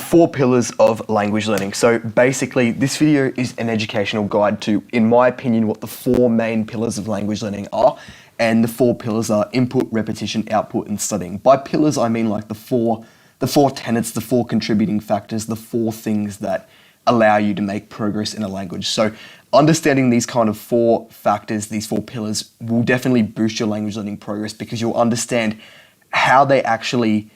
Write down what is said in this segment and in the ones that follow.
4 pillars of language learning. So basically, this video is an educational guide to, in my opinion, what the 4 main pillars of language learning are. And the 4 pillars are input, repetition, output, and studying. By pillars, I mean like the four tenets, the 4 contributing factors, the 4 things that allow you to make progress in a language. So understanding these kind of 4 factors, these 4 pillars, will definitely boost your language learning progress because you'll understand how to actually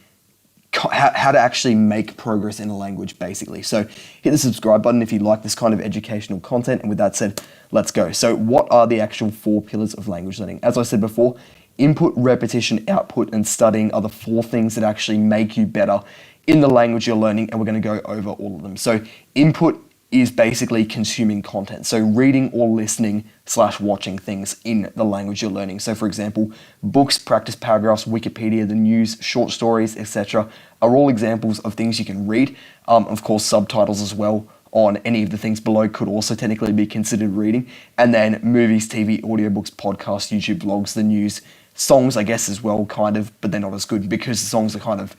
make progress in a language, basically. So hit the subscribe button if you like this kind of educational content. And with that said, let's go. So what are the actual 4 pillars of language learning? As I said before, input, repetition, output, and studying are the 4 things that actually make you better in the language you're learning, and we're going to go over all of them. So input is basically consuming content. So reading or listening / watching things in the language you're learning. So for example, books, practice paragraphs, Wikipedia, the news, short stories, etc. are all examples of things you can read. Of course, subtitles as well on any of the things below could also technically be considered reading. And then movies, TV, audiobooks, podcasts, YouTube vlogs, the news, songs, I guess as well, kind of, but they're not as good because the songs are kind of,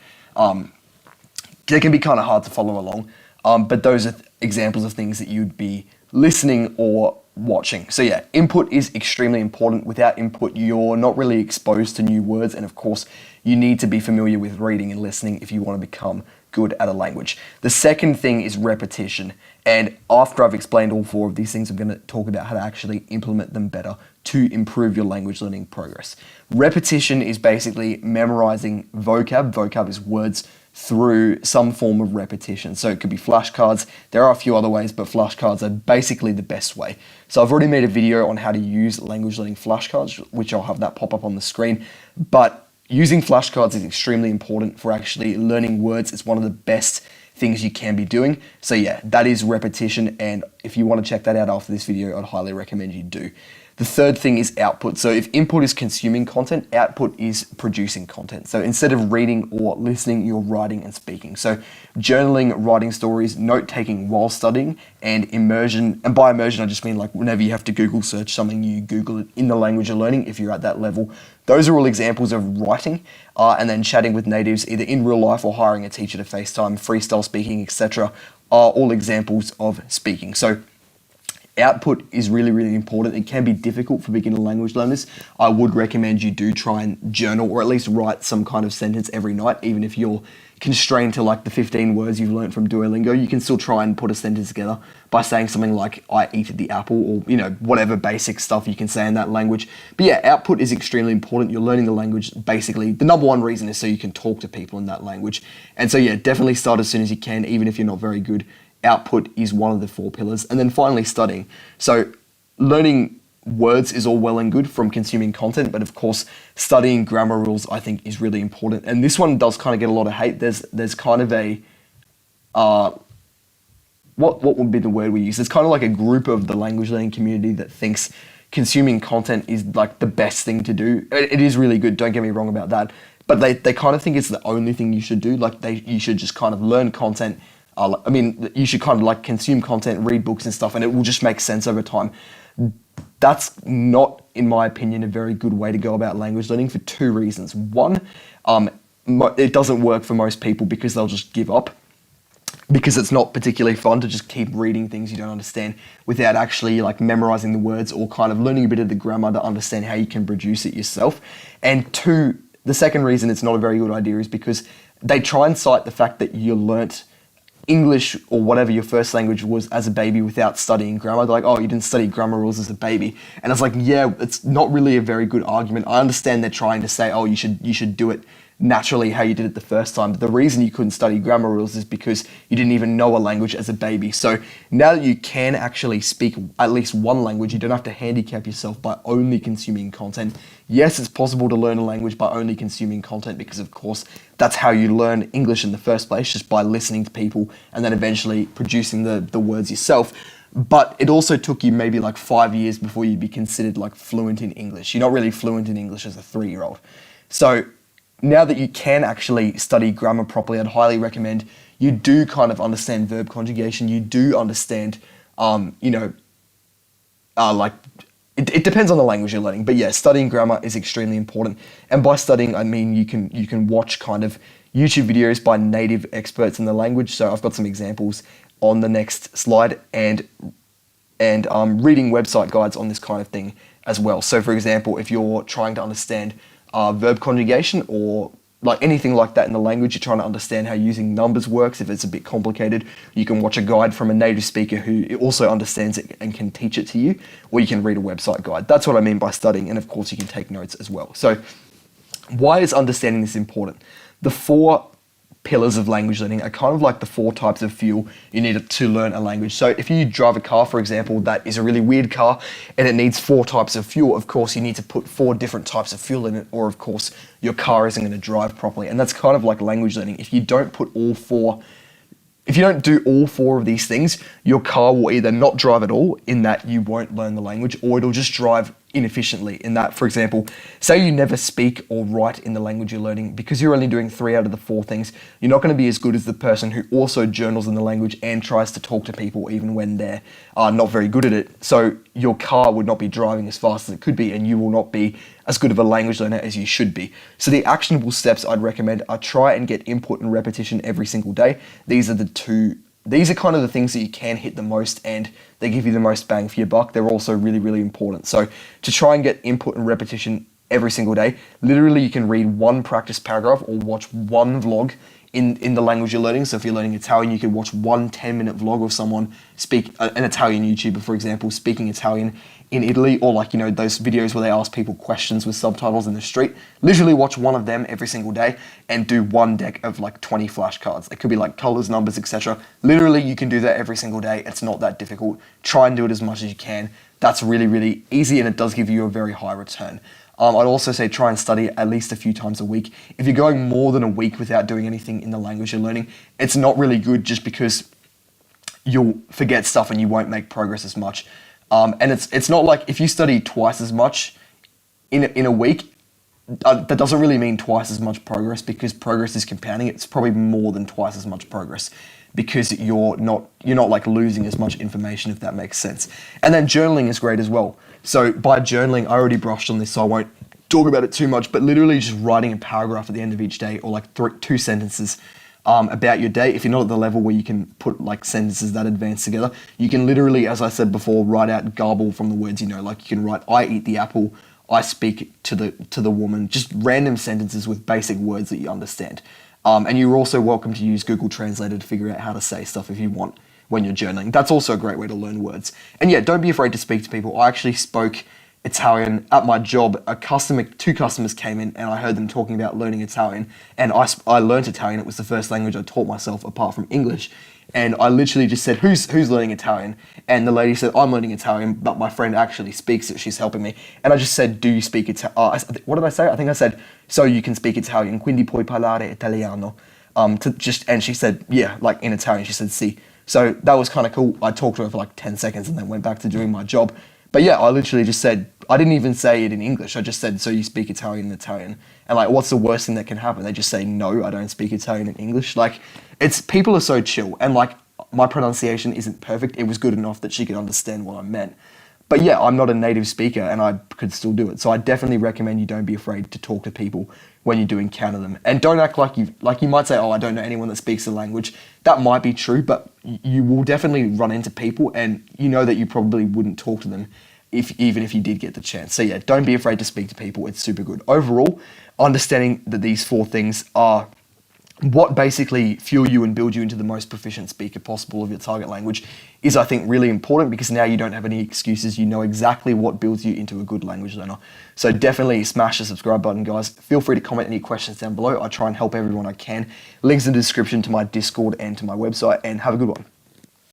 they can be kind of hard to follow along. But those are examples of things that you'd be listening or watching. So yeah, input is extremely important. Without input, you're not really exposed to new words. And of course, you need to be familiar with reading and listening if you want to become good at a language. The second thing is repetition. And after I've explained all 4 of these things, I'm going to talk about how to actually implement them better to improve your language learning progress. Repetition is basically memorizing vocab. Vocab is words through some form of repetition. So it could be flashcards. There are a few other ways, but flashcards are basically the best way. So I've already made a video on how to use language learning flashcards, which I'll have that pop up on the screen. But using flashcards is extremely important for actually learning words. It's one of the best things you can be doing. So yeah, that is repetition. And if you want to check that out after this video, I'd highly recommend you do. The third thing is output. So if input is consuming content, output is producing content. So instead of reading or listening, you're writing and speaking. So journaling, writing stories, note-taking while studying, and immersion. And by immersion, I just mean like whenever you have to Google search something, you Google it in the language you're learning if you're at that level. Those are all examples of writing, and then chatting with natives either in real life or hiring a teacher to FaceTime, freestyle speaking, etc. are all examples of speaking. So output is really, really important. It can be difficult for beginner language learners. I would recommend you do try and journal or at least write some kind of sentence every night, even if you're constrained to like the 15 words you've learned from Duolingo. You can still try and put a sentence together by saying something like, I eat the apple, or, you know, whatever basic stuff you can say in that language. But yeah, output is extremely important. You're learning the language, basically. The number one reason is so you can talk to people in that language. And so yeah, definitely start as soon as you can, even if you're not very good. Output is one of the 4 pillars. And then finally, studying. So learning words is all well and good from consuming content, but of course, studying grammar rules, I think, is really important. And this one does kind of get a lot of hate. There's kind of a, what would be the word we use? There's kind of like a group of the language learning community that thinks consuming content is like the best thing to do. It is really good, don't get me wrong about that. But they kind of think it's the only thing you should do. Like you should just kind of learn content. I mean, you should kind of like consume content, read books and stuff, and it will just make sense over time. That's not, in my opinion, a very good way to go about language learning for 2 reasons. One, it doesn't work for most people because they'll just give up, because it's not particularly fun to just keep reading things you don't understand without actually like memorizing the words or kind of learning a bit of the grammar to understand how you can produce it yourself. And 2, the second reason it's not a very good idea is because they try and cite the fact that you learnt English or whatever your first language was as a baby without studying grammar. They're like, oh, you didn't study grammar rules as a baby. And it's like, yeah, it's not really a very good argument. I understand they're trying to say, oh, you should do it naturally how you did it the first time. But the reason you couldn't study grammar rules is because you didn't even know a language as a baby. So now that you can actually speak at least one language, you don't have to handicap yourself by only consuming content. Yes, it's possible to learn a language by only consuming content because, of course, that's how you learn English in the first place, just by listening to people and then eventually producing the words yourself. But it also took you maybe like 5 years before you'd be considered like fluent in English. You're not really fluent in English as a 3-year-old. So now that you can actually study grammar properly, I'd highly recommend you do kind of understand verb conjugation. You do understand, it depends on the language you're learning. But yeah, studying grammar is extremely important. And by studying, I mean you can watch kind of YouTube videos by native experts in the language. So I've got some examples on the next slide, and reading website guides on this kind of thing as well. So for example, if you're trying to understand verb conjugation or like anything like that in the language, you're trying to understand how using numbers works. If it's a bit complicated, you can watch a guide from a native speaker who also understands it and can teach it to you, or you can read a website guide. That's what I mean by studying, and of course you can take notes as well. So why is understanding this important? The 4 pillars of language learning are kind of like the 4 types of fuel you need to learn a language. So if you drive a car, for example, that is a really weird car and it needs 4 types of fuel, of course you need to put 4 different types of fuel in it, or of course your car isn't going to drive properly. And that's kind of like language learning. If you don't do all 4 of these things, your car will either not drive at all, in that you won't learn the language, or it'll just drive inefficiently, in that, for example, say you never speak or write in the language you're learning. Because you're only doing 3 out of the 4 things, you're not going to be as good as the person who also journals in the language and tries to talk to people even when they're not very good at it. So your car would not be driving as fast as it could be, and you will not be as good of a language learner as you should be. So the actionable steps I'd recommend are try and get input and repetition every single day. These are kind of the things that you can hit the most, and they give you the most bang for your buck. They're also really, really important. So to try and get input and repetition every single day, literally you can read 1 practice paragraph or watch 1 vlog in the language you're learning. So if you're learning Italian, you can watch 1 10-minute vlog of someone an Italian YouTuber, for example, speaking Italian in Italy, or like, those videos where they ask people questions with subtitles in the street. Literally watch 1 of them every single day and do 1 deck of like 20 flashcards. It could be like colors, numbers, etc. Literally, you can do that every single day. It's not that difficult. Try and do it as much as you can. That's really, really easy, and it does give you a very high return. I'd also say try and study at least a few times a week. If you're going more than a week without doing anything in the language you're learning, it's not really good, just because you'll forget stuff and you won't make progress as much. And it's not like if you study twice as much in a week, that doesn't really mean twice as much progress, because progress is compounding. It's probably more than twice as much progress, because you're not like losing as much information, if that makes sense. And then journaling is great as well. So by journaling, I already brushed on this, so I won't talk about it too much, but literally just writing a paragraph at the end of each day, or like 2 sentences about your day. If you're not at the level where you can put like sentences that advanced together, you can literally, as I said before, write out garble from the words like you can write, I eat the apple, I speak to the woman, just random sentences with basic words that you understand. And you're also welcome to use Google Translator to figure out how to say stuff if you want when you're journaling. That's also a great way to learn words. And yeah, don't be afraid to speak to people. I actually spoke Italian at my job. 2 customers came in, and I heard them talking about learning Italian, and I learned Italian. It was the first language I taught myself apart from English. And I literally just said, who's learning Italian? And the lady said, I'm learning Italian, but my friend actually speaks it. She's helping me. And I just said, do you speak Italian? What did I say? I think I said, so you can speak Italian. Quindi puoi parlare italiano. And she said, yeah, like in Italian. She said, sì. So that was kind of cool. I talked to her for like 10 seconds and then went back to doing my job. But yeah, I literally just said, I didn't even say it in English. I just said, so you speak Italian in Italian. And like, what's the worst thing that can happen? They just say, no, I don't speak Italian in English. Like, people are so chill. And like, my pronunciation isn't perfect. It was good enough that she could understand what I meant. But yeah, I'm not a native speaker, and I could still do it. So I definitely recommend you don't be afraid to talk to people when you do encounter them. And don't act like you might say, oh, I don't know anyone that speaks the language. That might be true, but you will definitely run into people, and you know that you probably wouldn't talk to them even if you did get the chance. So yeah, don't be afraid to speak to people. It's super good. Overall, understanding that these 4 things are what basically fuel you and build you into the most proficient speaker possible of your target language is, I think, really important, because now you don't have any excuses. You know exactly what builds you into a good language learner. So definitely smash the subscribe button, guys. Feel free to comment any questions down below. I try and help everyone I can. Links in the description to my Discord and to my website, and have a good one.